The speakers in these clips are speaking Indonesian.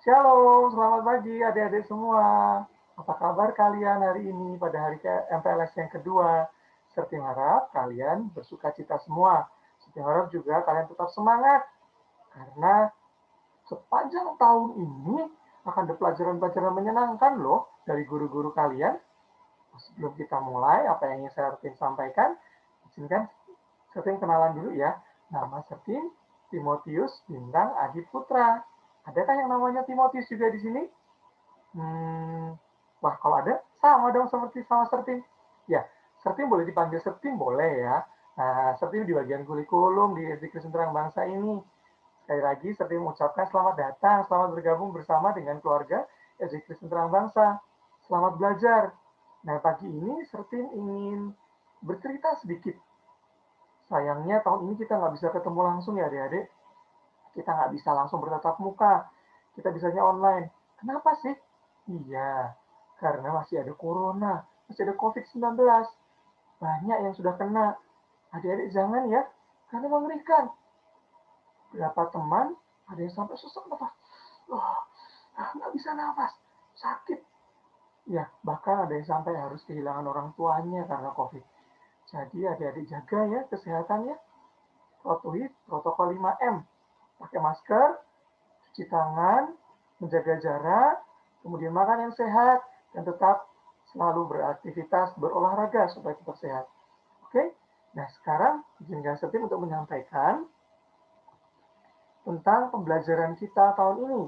Shalom, selamat pagi adik-adik semua. Apa kabar kalian hari ini pada hari MPLS yang kedua? Seperti harap kalian bersuka cita semua. Seperti harap juga kalian tetap semangat. Karena sepanjang tahun ini akan ada pelajaran-pelajaran menyenangkan loh dari guru-guru kalian. Sebelum kita mulai, apa yang ingin saya Sertin sampaikan, izinkan Sertin kenalan dulu ya. Nama Sertin Timotius Bintang Adi Putra. Adakah yang namanya Timotius juga di sini? Wah, kalau ada, sama dong seperti sama Sertim. Ya, Sertim boleh dipanggil Sertim, boleh ya. Nah, Sertim di bagian kurikulum di SD Kristen Terang Bangsa ini. Sekali lagi, Sertim mengucapkan selamat datang, selamat bergabung bersama dengan keluarga SD Kristen Terang Bangsa. Selamat belajar. Nah, pagi ini Sertim ingin bercerita sedikit. Sayangnya tahun ini kita nggak bisa ketemu langsung ya adik-adik. Kita nggak bisa langsung bertatap muka. Kita bisanya online. Kenapa sih? Iya, karena masih ada corona, masih ada COVID-19. Banyak yang sudah kena. Adik-adik jangan ya, karena mengerikan. Berapa teman, ada yang sampai sesak nafas. Oh, nggak bisa nafas, sakit. Ya, bahkan ada yang sampai harus kehilangan orang tuanya karena COVID. Jadi adik-adik jaga ya kesehatannya. Patuhi protokol 5M. Pakai masker, cuci tangan, menjaga jarak, kemudian makan yang sehat, dan tetap selalu beraktivitas, berolahraga supaya tetap sehat. Oke? Nah, sekarang izinkan Setim untuk menyampaikan tentang pembelajaran kita tahun ini.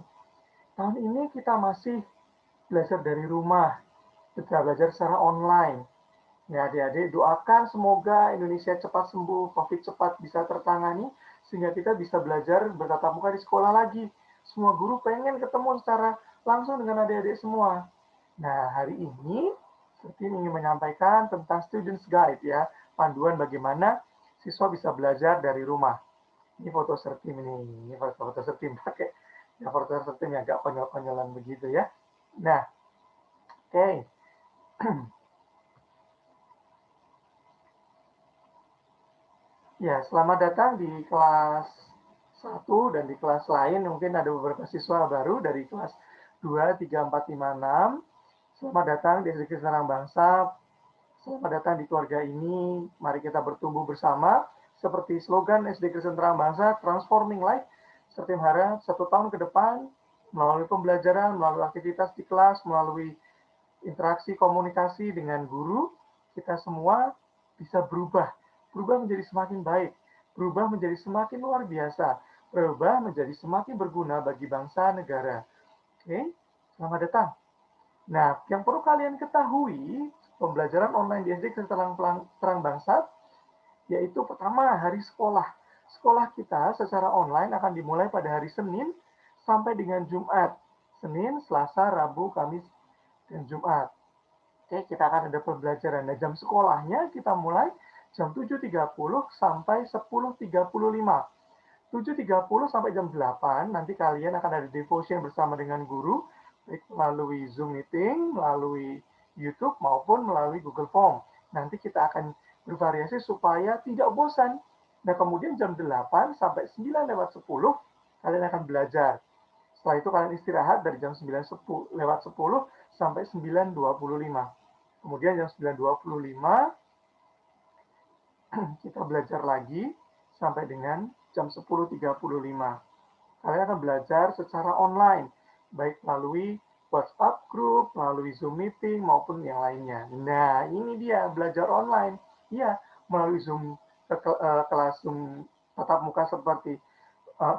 Tahun ini kita masih belajar dari rumah, kita belajar secara online. Ya, adik-adik, doakan semoga Indonesia cepat sembuh, COVID cepat bisa tertangani, sehingga kita bisa belajar bertatap muka di sekolah lagi. Semua guru pengen ketemu secara langsung dengan adik-adik semua. Nah, hari ini, seperti ingin menyampaikan tentang Students Guide ya, panduan bagaimana siswa bisa belajar dari rumah. Ini foto Sertim ini foto Sertim pakai ya foto Sertim yang agak konyol-konyolan begitu ya. Nah, oke. Okay. Ya, selamat datang di kelas 1 dan di kelas lain. Mungkin ada beberapa siswa baru dari kelas 2, 3, 4, 5, 6. Selamat datang di SD Kristen Terang Bangsa. Selamat datang di keluarga ini. Mari kita bertumbuh bersama. Seperti slogan SD Kristen Terang Bangsa, Transforming Life. Seperti harap 1 tahun ke depan, melalui pembelajaran, melalui aktivitas di kelas, melalui interaksi komunikasi dengan guru, kita semua bisa berubah menjadi semakin baik, berubah menjadi semakin luar biasa, berubah menjadi semakin berguna bagi bangsa negara. Oke, selamat datang. Nah, yang perlu kalian ketahui, pembelajaran online di SD Terang Bangsa, yaitu pertama hari sekolah. Sekolah kita secara online akan dimulai pada hari Senin sampai dengan Jumat. Senin, Selasa, Rabu, Kamis, dan Jumat. Oke, kita akan ada pembelajaran. Nah, jam sekolahnya kita mulai jam 7.30 sampai 10.35. 7.30 sampai jam 8, nanti kalian akan ada devotion bersama dengan guru, baik melalui Zoom meeting, melalui YouTube, maupun melalui Google Form. Nanti kita akan bervariasi supaya tidak bosan. Nah, kemudian jam 8 sampai 9 lewat 10, kalian akan belajar. Setelah itu kalian istirahat dari jam 9 lewat 10 sampai 9.25. Kemudian jam 9.25 kita belajar lagi sampai dengan jam 10.35. Kalian akan belajar secara online, baik melalui WhatsApp group, melalui Zoom meeting, maupun yang lainnya. Nah, ini dia belajar online. Iya, melalui Zoom, kelas Zoom tatap muka seperti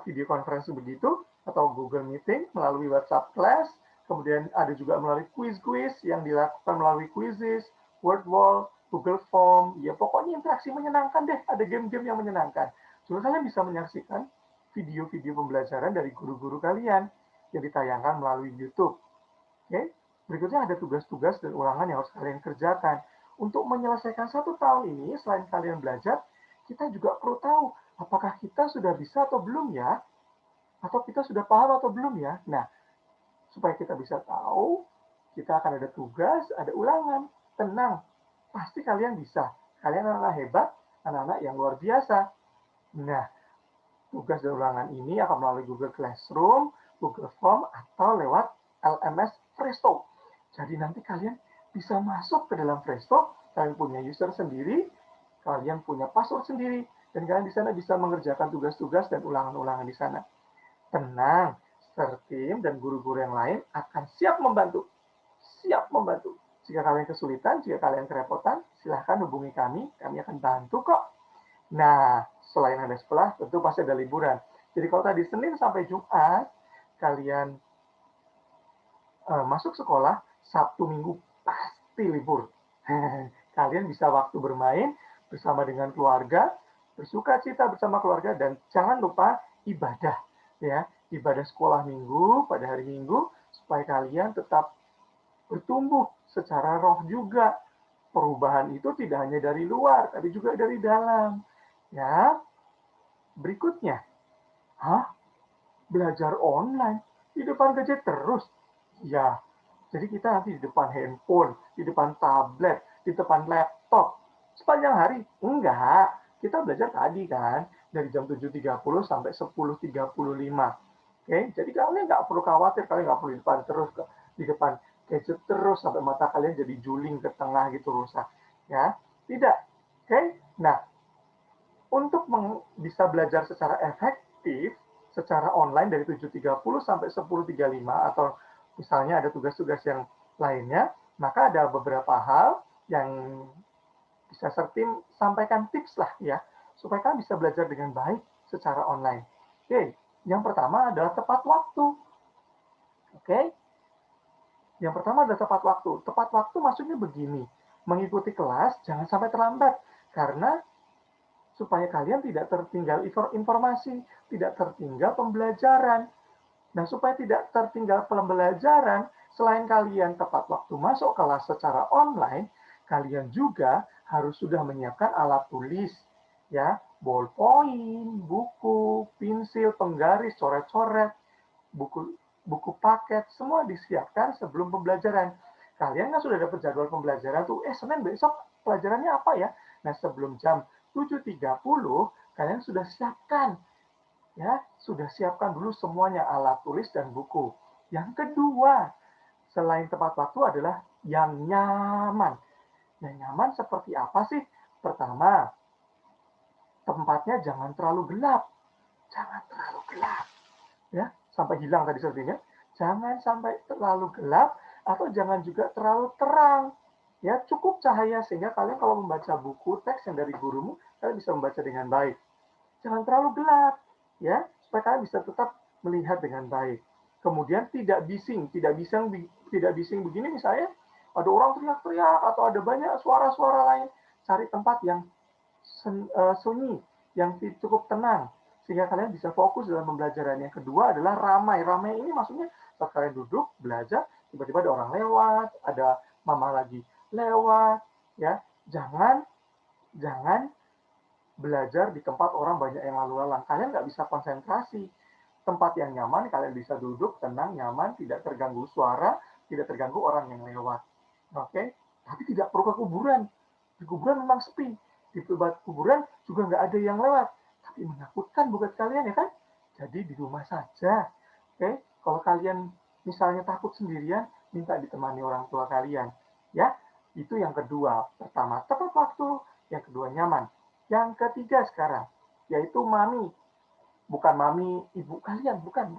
video conference begitu, atau Google Meeting, melalui WhatsApp Class, kemudian ada juga melalui quiz-quiz yang dilakukan melalui quizzes, word wall, Google Form, ya pokoknya interaksi menyenangkan deh, ada game-game yang menyenangkan. Juga kalian bisa menyaksikan video-video pembelajaran dari guru-guru kalian yang ditayangkan melalui YouTube. Oke, berikutnya ada tugas-tugas dan ulangan yang harus kalian kerjakan. Untuk menyelesaikan 1 tahun ini, selain kalian belajar, kita juga perlu tahu apakah kita sudah bisa atau belum ya, atau kita sudah paham atau belum ya. Nah, supaya kita bisa tahu, kita akan ada tugas, ada ulangan. Tenang, pasti kalian bisa. Kalian anak-anak hebat, anak-anak yang luar biasa. Nah, tugas dan ulangan ini akan melalui Google Classroom, Google Form atau lewat LMS Presto. Jadi nanti kalian bisa masuk ke dalam Presto, kalian punya user sendiri, kalian punya password sendiri, dan kalian di sana bisa mengerjakan tugas-tugas dan ulangan-ulangan di sana. Tenang, Sertim dan guru-guru yang lain akan siap membantu. Siap membantu. Jika kalian kesulitan, jika kalian kerepotan, silahkan hubungi kami akan bantu kok. Nah, selain ada sekolah, tentu pasti ada liburan. Jadi kalau tadi Senin sampai Jumat, kalian masuk sekolah, Sabtu Minggu pasti libur. Kalian bisa waktu bermain bersama dengan keluarga, bersuka cita bersama keluarga, dan jangan lupa ibadah. Ya, ibadah sekolah minggu pada hari Minggu, supaya kalian tetap bertumbuh secara roh juga. Perubahan itu tidak hanya dari luar, tapi juga dari dalam. Ya, berikutnya, belajar online di depan gadget terus? Ya, jadi kita nanti di depan handphone, di depan tablet, di depan laptop sepanjang hari? Enggak, kita belajar tadi kan dari jam 7.30 sampai 10.35. Oke, jadi kalian nggak perlu khawatir, kalian nggak perlu di depan terus, di depan gadget terus sampai mata kalian jadi juling ke tengah gitu rusak. Ya, tidak. Oke, nah untuk bisa belajar secara efektif, secara online dari 7.30 sampai 10.35 atau misalnya ada tugas-tugas yang lainnya, maka ada beberapa hal yang bisa Sertim sampaikan tips lah ya, supaya kalian bisa belajar dengan baik secara online. Oke, yang pertama adalah tepat waktu. Oke, yang pertama adalah tepat waktu. Tepat waktu maksudnya begini, mengikuti kelas jangan sampai terlambat, karena supaya kalian tidak tertinggal informasi, tidak tertinggal pembelajaran. Nah, supaya tidak tertinggal pembelajaran, selain kalian tepat waktu masuk kelas secara online, kalian juga harus sudah menyiapkan alat tulis, ya, ballpoint, buku, pensil, penggaris, coret-coret, buku buku paket, semua disiapkan sebelum pembelajaran. Kalian kan sudah dapat jadwal pembelajaran tuh, Senin besok pelajarannya apa ya? Nah, sebelum jam 7.30, kalian sudah siapkan. Ya, sudah siapkan dulu semuanya, alat tulis dan buku. Yang kedua, selain tepat waktu adalah yang nyaman. Yang nyaman seperti apa sih? Pertama, tempatnya jangan terlalu gelap. Jangan terlalu gelap. Ya, sampai hilang tadi sepertinya. Jangan sampai terlalu gelap atau jangan juga terlalu terang. Ya, cukup cahaya sehingga kalian kalau membaca buku teks yang dari gurumu, kalian bisa membaca dengan baik. Jangan terlalu gelap, ya, supaya kalian bisa tetap melihat dengan baik. Kemudian tidak bising, tidak bising begini misalnya ada orang teriak-teriak atau ada banyak suara-suara lain. Cari tempat yang sunyi, yang cukup tenang, sehingga kalian bisa fokus dalam pembelajaran. Yang kedua adalah ramai. Ramai ini maksudnya saat kalian duduk belajar, tiba-tiba ada orang lewat, ada mama lagi lewat, ya. Jangan belajar di tempat orang banyak yang lalu lalang. Kalian nggak bisa konsentrasi. Tempat yang nyaman, kalian bisa duduk, tenang, nyaman, tidak terganggu suara, tidak terganggu orang yang lewat. Oke? Tapi tidak perlu ke kuburan. Di kuburan memang sepi. Di tempat kuburan juga nggak ada yang lewat. Tapi menakutkan buat kalian ya kan? Jadi di rumah saja. Oke? Kalau kalian misalnya takut sendirian, minta ditemani orang tua kalian. Ya, itu yang kedua. Pertama, tepat waktu. Yang kedua, nyaman. Yang ketiga sekarang, yaitu mami. Bukan mami ibu kalian, bukan.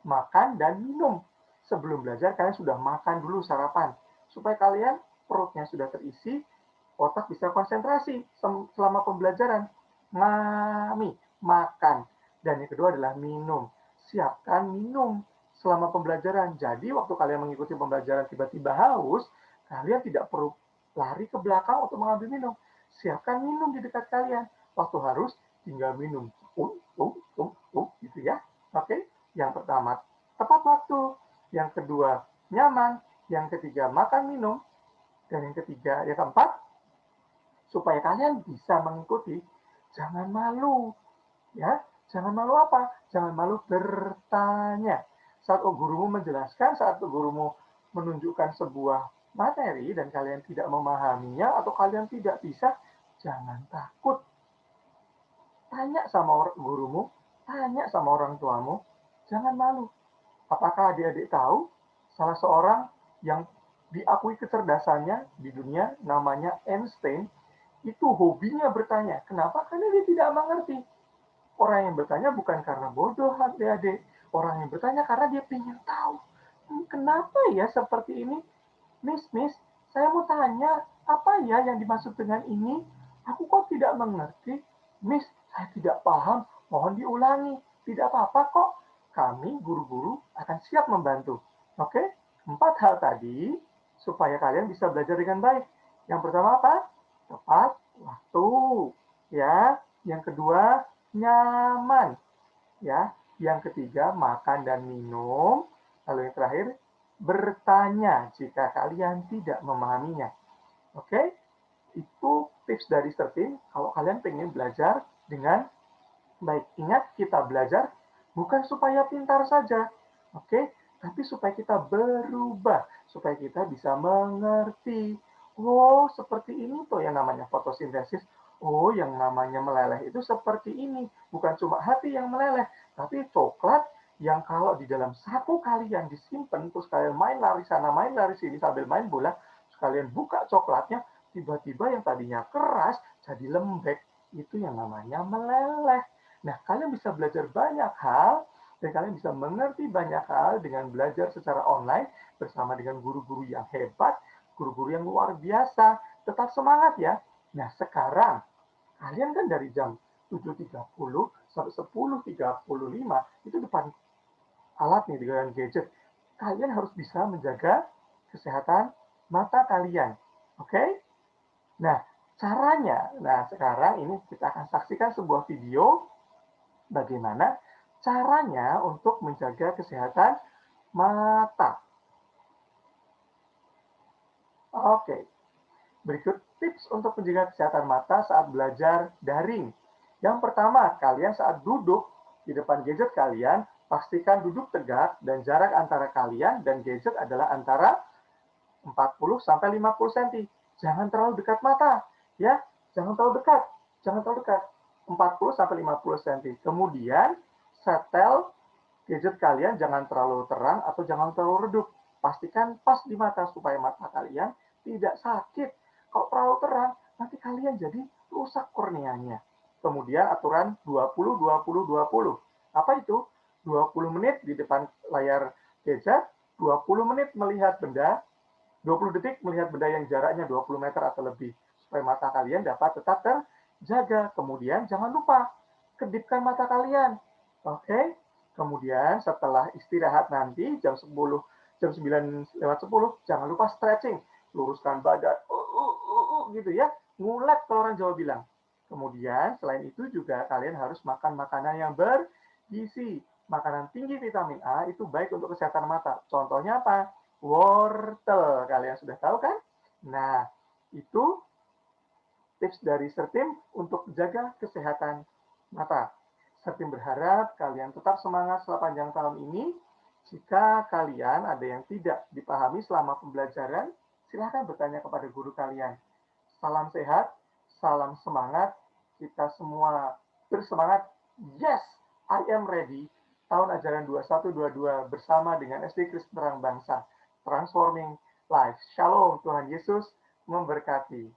Makan dan minum. Sebelum belajar, kalian sudah makan dulu sarapan. Supaya kalian perutnya sudah terisi, otak bisa konsentrasi selama pembelajaran. Mami, makan. Dan yang kedua adalah minum. Siapkan minum selama pembelajaran. Jadi waktu kalian mengikuti pembelajaran tiba-tiba haus, kalian tidak perlu lari ke belakang untuk mengambil minum. Siapkan minum di dekat kalian. Waktu harus tinggal minum. Gitu ya. Oke. Yang pertama, tepat waktu. Yang kedua, nyaman. Yang ketiga, makan minum. Dan yang ketiga, yang keempat, supaya kalian bisa mengikuti, jangan malu. Ya, jangan malu apa? Jangan malu bertanya. Saat gurumu menjelaskan, saat gurumu menunjukkan sebuah materi dan kalian tidak memahaminya atau kalian tidak bisa, jangan takut. Tanya sama gurumu, tanya sama orang tuamu, jangan malu. Apakah adik-adik tahu salah seorang yang diakui kecerdasannya di dunia namanya Einstein itu hobinya bertanya. Kenapa? Karena dia tidak mengerti. Orang yang bertanya bukan karena bodoh adik-adik. Orang yang bertanya karena dia ingin tahu. Kenapa ya seperti ini? Miss, saya mau tanya, apa ya yang dimaksud dengan ini? Aku kok tidak mengerti. Miss, saya tidak paham. Mohon diulangi. Tidak apa-apa kok. Kami, guru-guru, akan siap membantu. Oke? 4 hal tadi supaya kalian bisa belajar dengan baik. Yang pertama apa? Tepat waktu. Ya. Yang kedua, nyaman. Ya. Yang ketiga, makan dan minum. Lalu yang terakhir, bertanya jika kalian tidak memahaminya. Oke? Itu tips dari Sertin kalau kalian pengen belajar dengan baik. Ingat, kita belajar bukan supaya pintar saja. Oke? Tapi supaya kita berubah, supaya kita bisa mengerti. Oh, seperti ini tuh yang namanya fotosintesis. Oh, yang namanya meleleh itu seperti ini. Bukan cuma hati yang meleleh, tapi coklat yang kalau di dalam saku kalian disimpan, terus kalian main lari sana, main lari sini sambil main bola, terus kalian buka coklatnya, tiba-tiba yang tadinya keras jadi lembek. Itu yang namanya meleleh. Nah, kalian bisa belajar banyak hal dan kalian bisa mengerti banyak hal dengan belajar secara online bersama dengan guru-guru yang hebat, guru-guru yang luar biasa. Tetap semangat ya. Nah, sekarang kalian kan dari jam 7.30 sampai 10.35 itu depan alat nih dengan gadget. Kalian harus bisa menjaga kesehatan mata kalian. Oke? Nah, caranya, nah sekarang ini kita akan saksikan sebuah video bagaimana caranya untuk menjaga kesehatan mata. Oke, berikut tips untuk menjaga kesehatan mata saat belajar daring. Yang pertama, kalian saat duduk di depan gadget kalian, pastikan duduk tegak dan jarak antara kalian dan gadget adalah antara 40 sampai 50 cm. Jangan terlalu dekat mata, ya. Jangan terlalu dekat. Jangan terlalu dekat. 40 sampai 50 cm. Kemudian setel gadget kalian jangan terlalu terang atau jangan terlalu redup. Pastikan pas di mata supaya mata kalian tidak sakit. Kalau terlalu terang, nanti kalian jadi rusak korneanya. Kemudian aturan 20-20-20. Apa itu? 20 menit di depan layar gadget, 20 menit melihat benda, 20 detik melihat benda yang jaraknya 20 meter atau lebih. Supaya mata kalian dapat tetap terjaga. Kemudian jangan lupa kedipkan mata kalian. Oke? Kemudian setelah istirahat nanti jam 10, jam 9:10, jangan lupa stretching. Luruskan badan, gitu ya. Ngulet kalau orang Jawa bilang. Kemudian selain itu juga kalian harus makan makanan yang bergizi. Makanan tinggi vitamin A itu baik untuk kesehatan mata. Contohnya apa? Wortel. Kalian sudah tahu kan? Nah, itu tips dari Sertim untuk jaga kesehatan mata. Sertim berharap kalian tetap semangat sepanjang tahun ini. Jika kalian ada yang tidak dipahami selama pembelajaran, silahkan bertanya kepada guru kalian. Salam sehat, salam semangat. Kita semua bersemangat. Yes, I am ready. Tahun ajaran 2122 bersama dengan SD Kristen Terang Bangsa. Transforming Life. Shalom, Tuhan Yesus memberkati.